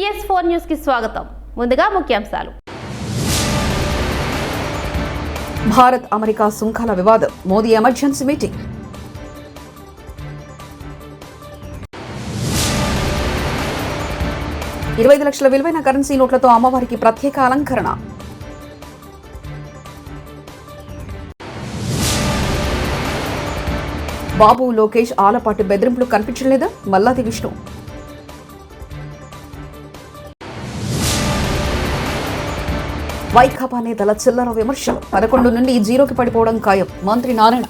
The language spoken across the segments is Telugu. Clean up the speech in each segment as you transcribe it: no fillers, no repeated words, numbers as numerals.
PS4 న్యూస్ కి స్వాగతం. ముందుగా ముఖ్యాంశాలు. భారత్ అమెరికా సుంకాల వివాదం, మోదీ ఎమర్జెన్సీ మీటింగ్. $25 లక్షల విలువైన కరెన్సీ నోట్లతో అమ్మవారికి ప్రత్యేక అలంకరణ. బాబు లోకేష్ ఆలపాటి బెదిరింపులు కనిపించలేదా? మల్లాది విష్ణు. వైకాపా నేతల చిల్లర విమర్శలు, 11 నుండి 0కి పడిపోవడం ఖాయం. మంత్రి నారాయణ.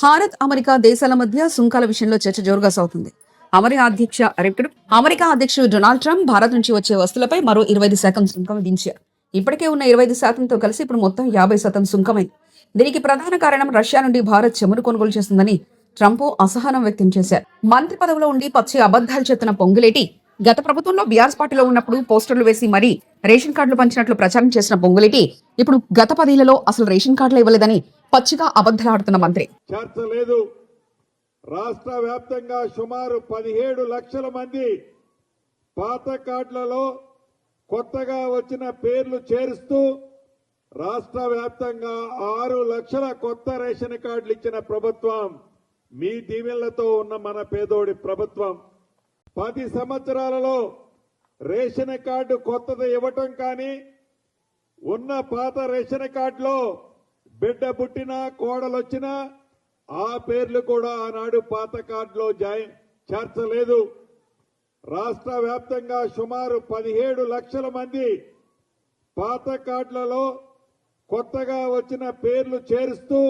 భారత్ అమెరికా దేశాల మధ్య సుంకాల విషయంలో చర్చ జోరుగా సాగుతుంది. అమెరికా అధ్యక్షుడు డొనాల్డ్ ట్రంప్ భారత్ నుంచి వచ్చే వస్తువులపై మరో 25% సుంకం విధించారు. ఇప్పటికే ఉన్న 25%తో కలిసి ఇప్పుడు మొత్తం 50% సుంకమైంది. దీనికి ప్రధాన కారణం రష్యా నుండి భారత్ చమురు కొనుగోలు చేస్తుందని ట్రంప్ అసహనం వ్యక్తం చేశారు. మంత్రి పదవిలో ఉండి పచ్చి అబద్ధాలు చెప్తున్న పొంగులేటి గత ప్రభుత్వంలో బీఆర్ఎస్ పార్టీలో ఉన్నప్పుడు పోస్టర్లు వేసి మరీ రేషన్ కార్డులు పంచినట్లు ప్రచారం చేసిన పొంగులేటి ఇప్పుడు గత 10 ఏళ్లలో అసలు రేషన్ కార్డులు ఇవ్వలేదని పచ్చిగా అబద్ధాలాడుతున్న మంత్రి. చర్చ లేదు. రాష్ట్ర వ్యాప్తంగా సుమారు 17 లక్షల మంది పాత కార్డులలో కొత్తగా వచ్చిన పేర్లు చేరుస్తూ రాష్ట్ర వ్యాప్తంగా 6 లక్షల కొత్త రేషన్ కార్డులు ఇచ్చిన ప్రభుత్వం మీ దీవెనలతో ఉన్న మన పేదోడి ప్రభుత్వం. 10 సంవత్సరాలలో రేషన్ కార్డు కొత్తది ఇవ్వటం కానీ, ఉన్న పాత రేషన్ కార్డులో బిడ్డ పుట్టినా కోడలొచ్చినా ఆ పేర్లు కూడా ఆనాడు పాత కార్డులో చేర్చలేదు. రాష్ట్ర వ్యాప్తంగా సుమారు 17 లక్షల మంది పాత కార్డులలో కొత్తగా వచ్చిన పేర్లు చేరుస్తూ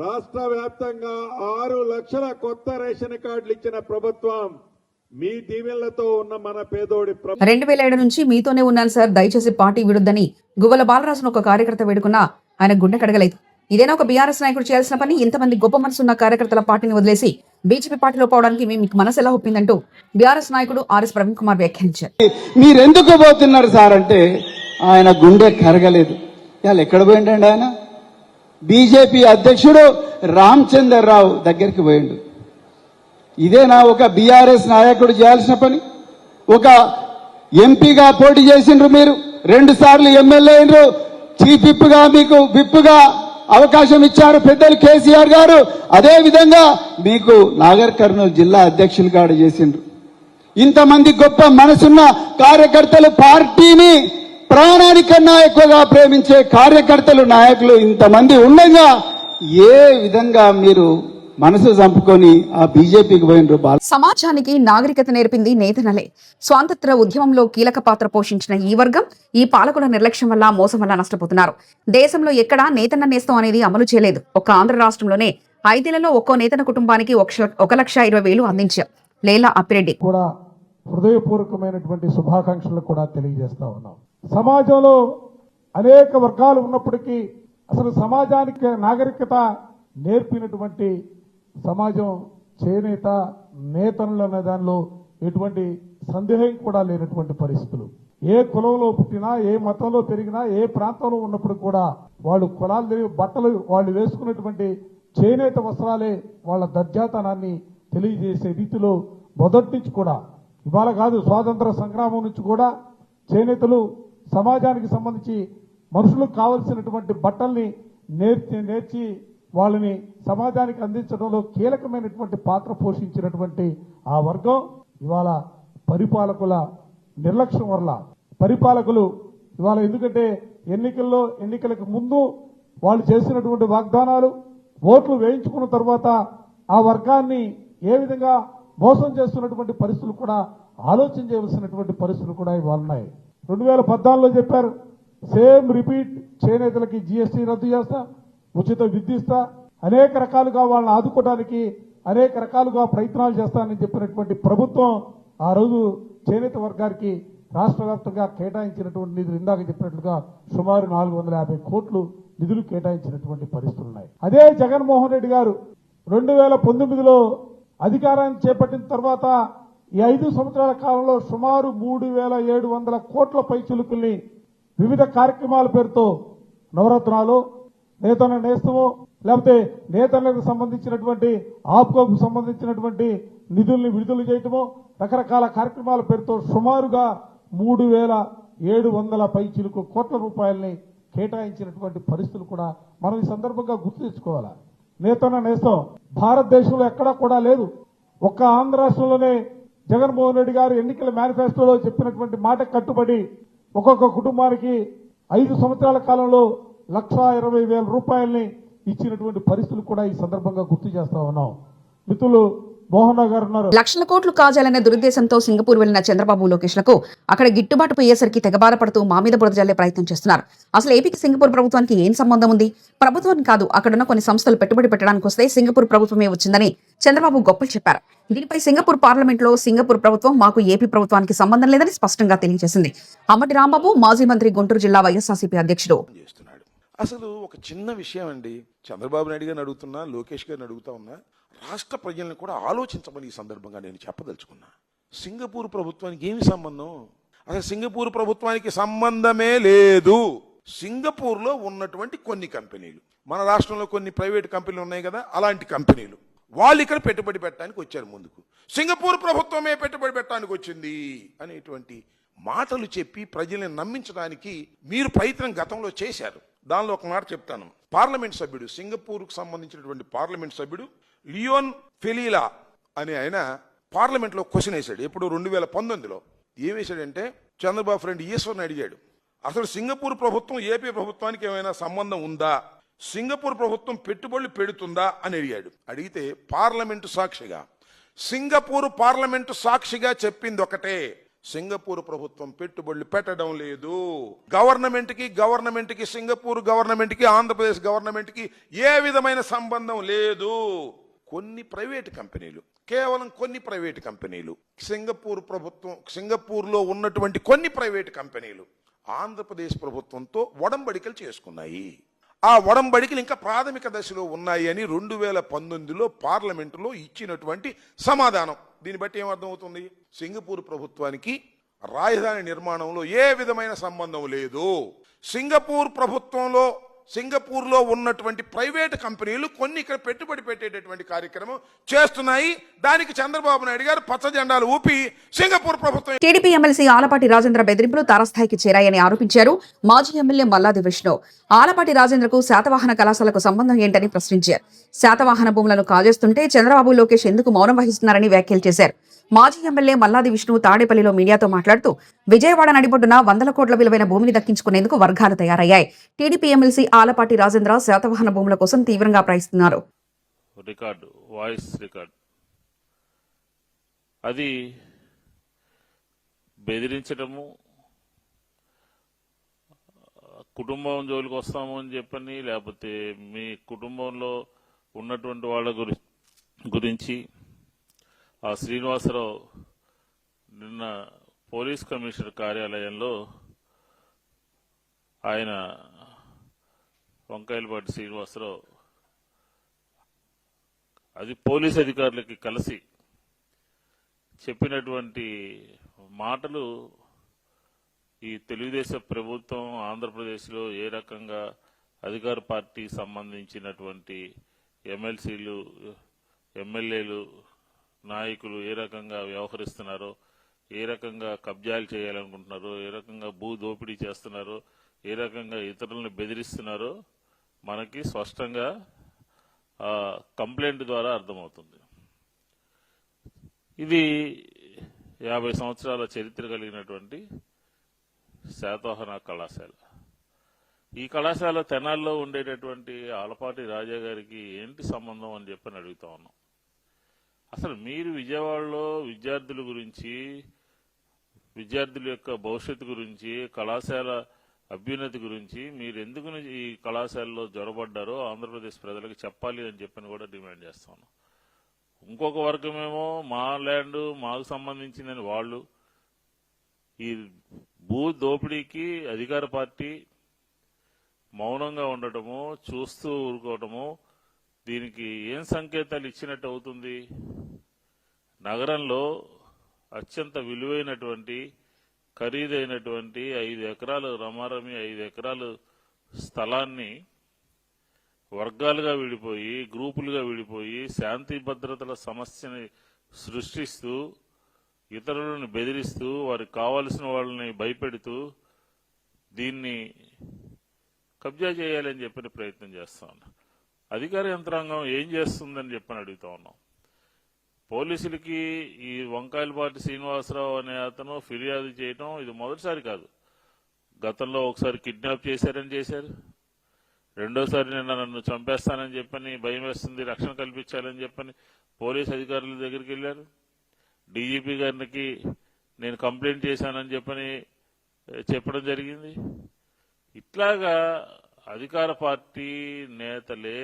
రాష్ట్ర వ్యాప్తంగా 6 లక్షల కొత్త రేషన్ కార్డులు ఇచ్చిన ప్రభుత్వం మీ దీవెనలతో ఉన్న మన పేదోడి. 2007 నుంచి మీతోనే ఉన్నాను సార్, దయచేసి పార్టీ విడుద్దని గువ్వల బాలరాజును ఒక కార్యకర్త వేడుకున్నా ఆయన గుండె కడగలేదు. ఇదేనా ఒక బీఆర్ఎస్ నాయకుడు చేయాల్సిన పని? ఇంతమంది గొప్ప మనసున్న కార్యకర్తల పార్టీని వదిలేసి బీజేపీ పార్టీలో పోవడానికి మీకు మనసు ఎలా ఒప్పిందంటూ బీఆర్ఎస్ నాయకుడు ఆర్ఎస్ ప్రవీణ్ కుమార్ వ్యాఖ్యానించారు. మీరెందుకు పోతున్నారు సార్ అంటే ఆయన గుండె కరగలేదు. ఇవాళ ఎక్కడ పోయిండండి ఆయన? బీజేపీ అధ్యక్షుడు రామచంద్రరావు దగ్గరికి పోయిండు. ఇదేనా ఒక బీఆర్ఎస్ నాయకుడు చేయాల్సిన పని? ఒక ఎంపీగా పోటీ చేసిండ్రు, మీరు 2 సార్లు ఎమ్మెల్యే అయినరు, చీఫ్ విప్గా మీకు విప్గా అవకాశం ఇచ్చారు పెద్దలు కేసీఆర్ గారు. అదే విధంగా మీకు నాగర్ కర్నూలు జిల్లా అధ్యక్షులుగా చేసిండ్రు. ఇంతమంది గొప్ప మనసున్న కార్యకర్తలు, పార్టీని ప్రాణానికన్నా ఎక్కువగా ప్రేమించే కార్యకర్తలు, నాయకులు ఇంతమంది ఉండగా ఏ విధంగా మీరు మనసు చంపుకొని ఆ బీజేపీకి పోయినరు? సమాజానికి నాగరికత నేర్పింది నేతనలే. స్వాతంత్ర ఉద్యమంలో కీలక పాత్ర పోషించిన ఈ వర్గం ఈ పాలకుల నిర్లక్ష్యం వల్ల, మోసం వల్ల నష్టపోతున్నారు. దేశంలో ఎక్కడా నేతన్న నేస్తం అనేది అమలు చేయలేదు. ఒక్క ఆంధ్ర రాష్ట్రంలోనే 5 ఏళ్లలో ఒక్కో నేతన్న కుటుంబానికి 1,20,000 అందించారు. లేలా అప్పిరెడ్డి కూడా హృదయపూర్వకమైనటువంటి శుభాకాంక్షలు కూడా తెలియజేస్తా ఉన్నాం. సమాజంలో అనేక వర్గాలు ఉన్నప్పటికీ అసలు సమాజానికి నాగరికత నేర్పినటువంటి సమాజం చేనేత నేతలు అనే దానిలో ఎటువంటి సందేహం కూడా లేనటువంటి పరిస్థితులు. ఏ కులంలో పుట్టినా, ఏ మతంలో పెరిగినా, ఏ ప్రాంతంలో ఉన్నప్పుడు కూడా వాళ్ళు కులాలు తెలియ బట్టలు వాళ్ళు వేసుకున్నటువంటి చేనేత వస్త్రాలే వాళ్ళ దర్జాతనాన్ని తెలియజేసే రీతిలో మొదటి నుంచి కూడా, ఇవాళ కాదు స్వాతంత్ర సంగ్రామం నుంచి కూడా చేనేతలు సమాజానికి సంబంధించి మనుషులకు కావలసినటువంటి బట్టల్ని నేర్చి వాళ్ళని సమాజానికి అందించడంలో కీలకమైనటువంటి పాత్ర పోషించినటువంటి ఆ వర్గం ఇవాళ పరిపాలకుల నిర్లక్ష్యం వల్ల, పరిపాలకులు ఇవాళ ఎందుకంటే ఎన్నికలకు ముందు వాళ్ళు చేసినటువంటి వాగ్దానాలు, ఓట్లు వేయించుకున్న తర్వాత ఆ వర్గాన్ని ఏ విధంగా మోసం చేస్తున్నటువంటి పరిస్థితులు కూడా ఆలోచన చేయవలసినటువంటి పరిస్థితులు కూడా ఇవాళ ఉన్నాయి. 2014లో చెప్పారు, సేమ్ రిపీట్, చేనేతలకి GST రద్దు చేస్తా, ఉచిత విద్య ఇస్తా, అనేక రకాలుగా వాళ్ళని ఆదుకోవడానికి అనేక రకాలుగా ప్రయత్నాలు చేస్తానని చెప్పినటువంటి ప్రభుత్వం ఆ రోజు చేనేత వర్గానికి రాష్ట్ర వ్యాప్తంగా కేటాయించినటువంటి నిధులు ఇందాక చెప్పినట్లుగా సుమారు 450 కోట్లు నిధులు కేటాయించినటువంటి పరిస్థితులు ఉన్నాయి. అదే జగన్మోహన్ రెడ్డి గారు 2019లో అధికారాన్ని చేపట్టిన తర్వాత ఈ 5 సంవత్సరాల కాలంలో సుమారు 3,700 కోట్ల పైచులుకుల్ని వివిధ కార్యక్రమాల పేరుతో నవరత్నాలు, నేతన్న నేస్తమో, లేకపోతే నేతలకు సంబంధించినటువంటి ఆప్కోకు సంబంధించినటువంటి నిధుల్ని విడుదల చేయటము, రకరకాల కార్యక్రమాల పేరుతో సుమారుగా 3,700 పైచిలుకు కోట్ల రూపాయల్ని కేటాయించినటువంటి పరిస్థితులు కూడా మనం ఈ సందర్భంగా గుర్తు తెచ్చుకోవాలా. నేతన్న నేస్తం భారతదేశంలో ఎక్కడా కూడా లేదు. ఒక్క ఆంధ్ర రాష్ట్రంలోనే జగన్మోహన్ రెడ్డి గారు ఎన్నికల మేనిఫెస్టోలో చెప్పినటువంటి మాట కట్టుబడి ఒక్కొక్క కుటుంబానికి 5 సంవత్సరాల కాలంలో 1,20,000 రూపాయల్ని ఇచ్చినటువంటి పరిస్థితులు కూడా ఈ సందర్భంగా గుర్తు చేస్తా ఉన్నాం. మిత్రులు మోహన్ రావు గారు ఉన్నారు. లక్షల కోట్లు కాజాలనే దురుద్దేశంతో సింగపూర్ వెళ్లిన చంద్రబాబు లోకేష్లకు అక్కడ గిట్టుబాటు పోయేసరికి తెగబారపడుతూ మా మీద బురద జల్లే ప్రయత్నం చేస్తున్నారు. అసలు ఏపీకి సింగపూర్ ప్రభుత్వానికి ఏం సంబంధం ఉంది? ప్రభుత్వానికి కాదు, అక్కడున్న కొన్ని సంస్థలు పెట్టుబడి పెట్టడానికి వస్తే సింగపూర్ ప్రభుత్వమే వచ్చిందని చంద్రబాబు గొప్పలు చెప్పారు. దీనిపై సింగపూర్ పార్లమెంట్ లో సింగపూర్ ప్రభుత్వం మాకు ఏపీ ప్రభుత్వానికి సంబంధం లేదని స్పష్టంగా తెలియజేసింది. అమ్మటి రాంబాబు మాజీ మంత్రి, గుంటూరు జిల్లా వైఎస్ఆర్సీపీ అధ్యక్షుడు. అసలు ఒక చిన్న విషయం అండి, చంద్రబాబు నాయుడు గారిని అడుగుతున్నా, లోకేష్ గారిని అడుగుతా ఉన్నా, రాష్ట్ర ప్రజలను కూడా ఆలోచించమని ఈ సందర్భంగా నేను చెప్పదలుచుకున్నా. సింగపూర్ ప్రభుత్వానికి ఏమి సంబంధం? అసలు సింగపూర్ ప్రభుత్వానికి సంబంధమే లేదు. సింగపూర్లో ఉన్నటువంటి కొన్ని కంపెనీలు, మన రాష్ట్రంలో కొన్ని ప్రైవేట్ కంపెనీలు ఉన్నాయి కదా, అలాంటి కంపెనీలు వాళ్ళు ఇక్కడ పెట్టుబడి పెట్టడానికి వచ్చారు ముందుకు. సింగపూర్ ప్రభుత్వమే పెట్టుబడి పెట్టడానికి వచ్చింది అనేటువంటి మాటలు చెప్పి ప్రజల్ని నమ్మించడానికి మీరు ప్రయత్నం గతంలో చేశారు. దానిలో ఒక మాట చెప్తాను. పార్లమెంట్ సభ్యుడు, సింగపూర్కు సంబంధించినటువంటి పార్లమెంట్ సభ్యుడు లియోన్ ఫెలీలా అనే ఆయన పార్లమెంట్లో క్వశ్చన్ వేశాడు. ఎప్పుడు 2019లో ఏం వేశాడంటే, చంద్రబాబు ఫ్రెండ్ ఈశ్వర్ని అడిగాడు, అసలు సింగపూర్ ప్రభుత్వం ఏపీ ప్రభుత్వానికి ఏమైనా సంబంధం ఉందా, సింగపూర్ ప్రభుత్వం పెట్టుబడులు పెడుతుందా అని అడిగాడు. అడిగితే పార్లమెంటు సాక్షిగా, సింగపూర్ పార్లమెంటు సాక్షిగా చెప్పింది ఒకటే, సింగపూర్ ప్రభుత్వం పెట్టుబడులు పెట్టడం లేదు. గవర్నమెంట్ కి సింగపూర్ గవర్నమెంట్ కి ఆంధ్రప్రదేశ్ గవర్నమెంట్ కి ఏ విధమైన సంబంధం లేదు. కొన్ని ప్రైవేట్ కంపెనీలు, కేవలం కొన్ని ప్రైవేట్ కంపెనీలు, సింగపూర్లో ఉన్నటువంటి కొన్ని ప్రైవేట్ కంపెనీలు ఆంధ్రప్రదేశ్ ప్రభుత్వంతో ఒడంబడికలు చేసుకున్నాయి. ఆ ఒడంబడికలు ఇంకా ప్రాథమిక దశలో ఉన్నాయి అని 2019లో పార్లమెంటులో ఇచ్చినటువంటి సమాధానం. దీన్ని బట్టి ఏమర్థమవుతుంది? సింగపూర్ ప్రభుత్వానికి రాజధాని నిర్మాణంలో ఏ విధమైన సంబంధం లేదు. సింగపూర్లో ఉన్నటువంటి ప్రైవేట్ కంపెనీలు కొన్ని ఇక్కడ పెట్టుబడి పెట్టేటటువంటి కార్యక్రమం చేస్తున్నాయి. దానికి చంద్రబాబు నాయుడు గారు పచ్చ జెండాలు ఊపి సింగపూర్ ప్రభుత్వం. టీడీపీ ఎమ్మెల్సీ ఆలపాటి రాజేంద్ర బెదిరింపులు తారస్థాయికి చేరాయని ఆరోపించారు మాజీ ఎమ్మెల్యే మల్లాది విష్ణు. ఆలపాటి రాజేంద్రకు శాతవాహన కళాశాలకు సంబంధం ఏంటని ప్రశ్నించారు. శాతవాహన భూములను కాజేస్తుంటే చంద్రబాబు, లోకేష్ ఎందుకు మౌనం వహిస్తున్నారని వ్యాఖ్యలు చేశారు. మాజీ ఎమ్మెల్యే మల్లాది విష్ణు తాడేపల్లిలో మీడియాతో మాట్లాడుతూ, విజయవాడ నడిబొడ్డున 100 కోట్ల విలువైన భూమిని దక్కించుకునేందుకు వర్గాలు తయారయ్యాయి. టీడీపీ ఎమ్మెల్సీ ఆలపాటి రాజేంద్ర శాతవాహన భూముల కోసం తీవ్రంగా ప్రయత్నిస్తున్నారు. వాయిస్ రికార్డ్ అది బెదిరించడము, కుటుంబం జోలికి వస్తాము అని చెప్పని, లేకపోతే మీ కుటుంబంలో ఉన్నటువంటి వాళ్ళ గురించి ఆ శ్రీనివాసరావు నిన్న పోలీస్ కమిషనర్ కార్యాలయంలో ఆయన వంకాయలపాటి శ్రీనివాసరావు అది పోలీస్ అధికారులకి కలిసి చెప్పినటువంటి మాటలు ఈ తెలుగుదేశం ప్రభుత్వం ఆంధ్రప్రదేశ్లో ఏ రకంగా అధికార పార్టీ సంబంధించినటువంటి ఎమ్మెల్సీలు, ఎమ్మెల్యేలు, నాయకులు ఏ రకంగా వ్యవహరిస్తున్నారో, ఏ రకంగా కబ్జాలు చేయాలనుకుంటున్నారో, ఏ రకంగా భూ దోపిడీ చేస్తున్నారో, ఏ రకంగా ఇతరులను బెదిరిస్తున్నారో మనకి స్పష్టంగా కంప్లైంట్ ద్వారా అర్థమవుతుంది. ఇది 50 సంవత్సరాల చరిత్ర కలిగినటువంటి శాతవాహన కళాశాల. ఈ కళాశాల తెనాల్లో ఉండేటటువంటి ఆలపాటి రాజా గారికి ఏంటి సంబంధం అని చెప్పని అడుగుతా ఉన్నాం. అసలు మీరు విజయవాడలో విద్యార్థుల గురించి, విద్యార్థుల యొక్క భవిష్యత్తు గురించి, కళాశాల అభ్యున్నతి గురించి మీరు ఎందుకు ఈ కళాశాలలో జొరబడ్డారో ఆంధ్రప్రదేశ్ ప్రజలకు చెప్పాలి అని చెప్పని కూడా డిమాండ్ చేస్తా ఉన్నాం. ఇంకొక వర్గమేమో మా ల్యాండ్ మాకు సంబంధించిందని వాళ్ళు, ఈ భూ దోపిడీకి అధికార పార్టీ మౌనంగా ఉండటము, చూస్తూ ఊరుకోవటము, దీనికి ఏం సంకేతాలు ఇచ్చినట్టు అవుతుంది? నగరంలో అత్యంత విలువైనటువంటి ఖరీదైనటువంటి 5 ఎకరాలు రమారమి 5 ఎకరాలు స్థలాన్ని వర్గాలుగా విడిపోయి, గ్రూపులుగా విడిపోయి, శాంతి భద్రతల సమస్యని సృష్టిస్తూ ఇతరులను బెదిరిస్తూ వారికి కావలసిన వాళ్ళని భయపెడుతూ దీన్ని కబ్జా చేయాలని చెప్పిన ప్రయత్నం చేస్తా ఉన్నాం. అధికార యంత్రాంగం ఏం చేస్తుందని చెప్పని అడుగుతా ఉన్నాం. పోలీసులకి ఈ వంకాయలపాటి శ్రీనివాసరావు అనే అతను ఫిర్యాదు చేయడం ఇది మొదటిసారి కాదు. గతంలో ఒకసారి కిడ్నాప్ చేశారని చేశారు, రెండోసారి నిన్న నన్ను చంపేస్తానని చెప్పని భయం వేస్తుంది, రక్షణ కల్పించాలని చెప్పని పోలీస్ అధికారుల దగ్గరికి వెళ్ళారు. డీజీపీ గారికి నేను కంప్లైంట్ చేశానని చెప్పని చెప్పడం జరిగింది. ఇట్లాగా అధికార పార్టీ నేతలే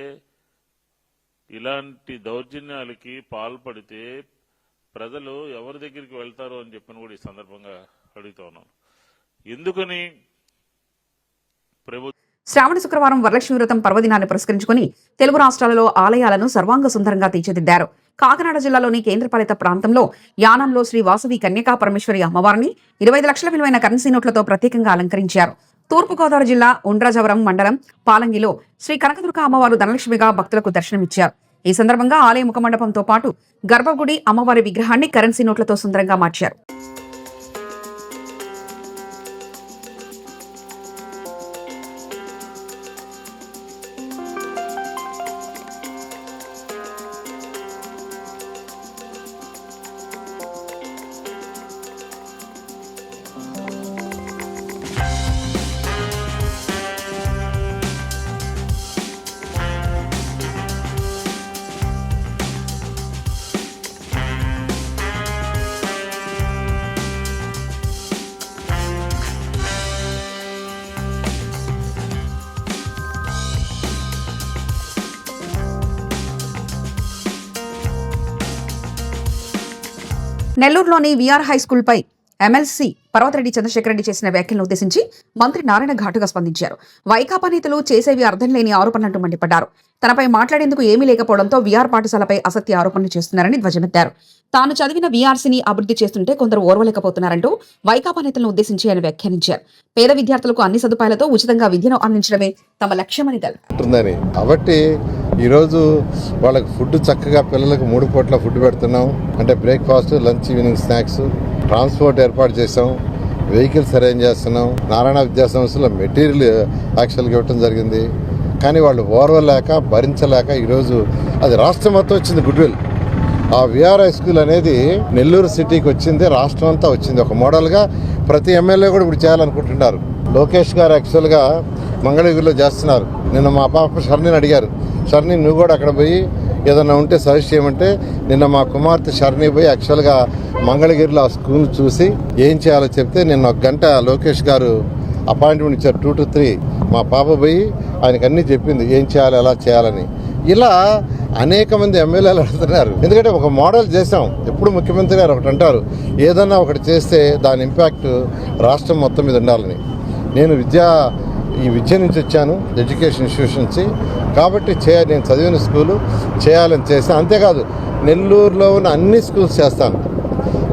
ఇలాంటి దౌర్జన్యాలకి పాల్పడితే ప్రజలు ఎవరి దగ్గరికి వెళ్తారో అని చెప్పని కూడా ఈ సందర్భంగా అడుగుతా ఉన్నాను. ఎందుకని ప్రభుత్వం శ్రావణ శుక్రవారం వరలక్ష్మి వ్రతం పర్వదినాన్ని పురస్కరించుకుని తెలుగు రాష్ట్రాలలో ఆలయాలను సర్వాంగ సుందరంగా తీర్చిదిద్దారు. కాకినాడ జిల్లాలోని కేంద్రపాలిత ప్రాంతంలో యానంలో శ్రీ వాసవి కన్యకా పరమేశ్వరి అమ్మవారిని 25 లక్షల విలువైన కరెన్సీ నోట్లతో ప్రత్యేకంగా అలంకరించారు. తూర్పుగోదావరి జిల్లా ఉండ్రాజవరం మండలం పాలంగిలో శ్రీ కనకదుర్గ అమ్మవారు ధనలక్ష్మిగా భక్తులకు దర్శనమిచ్చారు. ఈ సందర్భంగా ఆలయ ముఖమండపంతో పాటు గర్భగుడి అమ్మవారి విగ్రహాన్ని కరెన్సీ నోట్లతో సుందరంగా మార్చారు. నెల్లూరులోని విఆర్ హై స్కూల్ పై ఎమ్మెల్సీ పర్వతరెడ్డి చంద్రశేఖర్ రెడ్డి చేసిన వ్యాఖ్యలను ఉద్దేశించి మంత్రి నారాయణ ఘాటుగా స్పందించారు. వైకాపా నేతలు చేసేవి అర్థం లేని ఆరోపణలంటూ మండిపడ్డారు. తనపై మాట్లాడేందుకు ఏమీ లేకపోవడంతో విఆర్ పాఠశాలపై అసత్య ఆరోపణలు చేస్తున్నారని ధ్వజమెత్తారు. తాను చదివిన విఆర్సీని అభివృద్ధి చేస్తుంటే కొందరు ఓర్వలేకపోతున్నారంటూ వైకాపా నేతలను ఉద్దేశించి ఆయన వ్యాఖ్యానించారు. పేద విద్యార్థులకు అన్ని సదుపాయాలతో ఉచితంగా విద్యను అందించడమే తమ లక్ష్యమని తెలిపారు. కాబట్టి ఈరోజు వాళ్ళకి ఫుడ్ చక్కగా పిల్లలకు 3 పూట్ల ఫుడ్ పెడుతున్నాం. అంటే breakfast, lunch, evening snacks, transport ఏర్పాటు చేసాం, వెహికల్స్ అరేంజ్ చేస్తున్నాం. నారాయణ విద్యా సంస్థలో మెటీరియల్ యాక్చువల్గా ఇవ్వటం జరిగింది. కానీ వాళ్ళు ఓర్వలేక భరించలేక ఈరోజు అది రాష్ట్రం మొత్తం వచ్చింది గుడ్విల్. ఆ విఆర్ హై స్కూల్ అనేది నెల్లూరు సిటీకి వచ్చింది, రాష్ట్రం అంతా వచ్చింది. ఒక మోడల్గా ప్రతి ఎమ్మెల్యే కూడా ఇప్పుడు చేయాలనుకుంటున్నారు. లోకేష్ గారు యాక్చువల్గా మంగళగిరిలో చేస్తున్నారు. నిన్న మా పాప షర్ణిని అడిగారు, షర్ణి నువ్వు కూడా అక్కడ పోయి ఏదన్నా ఉంటే సజెస్ట్ చేయమంటే నిన్న మా కుమార్తె షర్ణి పోయి యాక్చువల్గా మంగళగిరిలో ఆ స్కూల్ చూసి ఏం చేయాలో చెప్తే నిన్న 1 గంట లోకేష్ గారు అపాయింట్మెంట్ ఇచ్చారు 2 to 3. మా పాప పోయి ఆయనకు అన్నీ చెప్పింది ఏం చేయాలి, ఎలా చేయాలని. ఇలా అనేక మంది ఎమ్మెల్యేలు అడుగుతున్నారు. ఎందుకంటే ఒక మోడల్ చేసాం. ఎప్పుడు ముఖ్యమంత్రి గారు ఒకటి అంటారు, ఏదన్నా ఒకటి చేస్తే దాని ఇంపాక్ట్ రాష్ట్రం మొత్తం మీద ఉండాలని. నేను ఈ విద్య నుంచి వచ్చాను, ఎడ్యుకేషన్ ఇన్స్టిట్యూషన్ నుంచి. కాబట్టి నేను చదివిన స్కూలు చేయాలని చేస్తాను. అంతేకాదు నెల్లూరులో ఉన్న అన్ని స్కూల్స్ చేస్తాను.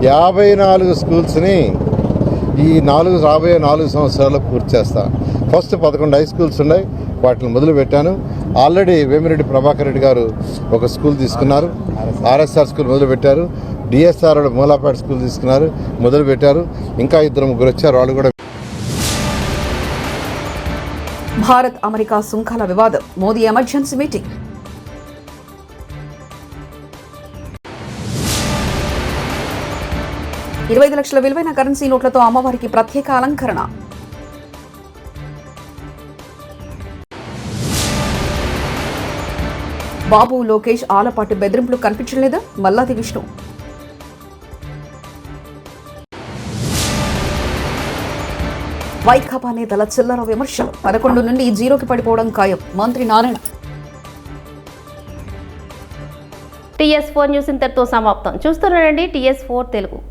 54 స్కూల్స్ని ఈ రాబోయే 4 సంవత్సరాల్లో పూర్తి చేస్తాను. ఫస్ట్ 11 హై స్కూల్స్ ఉన్నాయి, వాటిని మొదలు పెట్టాను. ఆల్రెడీ వేమిరెడ్డి ప్రభాకర్ రెడ్డి గారు ఒక స్కూల్ తీసుకున్నారు, ఆర్ఎస్ఆర్ స్కూల్ మొదలు పెట్టారు. డిఎస్ఆర్ మూలాపేట స్కూల్ తీసుకున్నారు, మొదలు పెట్టారు. ఇంకా 2-3 వచ్చారు, వాళ్ళు కూడా. భారత్ అమెరికా సుంకాల వివాదం, మోదీ ఎమర్జెన్సీ మీటింగ్. $25 లక్షల విలువైన కరెన్సీ నోట్లతో అమ్మవారికి ప్రత్యేక అలంకరణ. బాబు లోకేష్ ఆలపాటి బెదిరింపులు కనిపించలేదా? మల్లాది విష్ణు. వైకాపా నేతల చిల్లర విమర్శలు, 11 నుండి 0కి పడిపోవడం ఖాయం, మంత్రి నారాయణ. TS4 న్యూస్ ఇంతటితో సమాప్తం. చూస్తున్నారండి TS4 తెలుగు.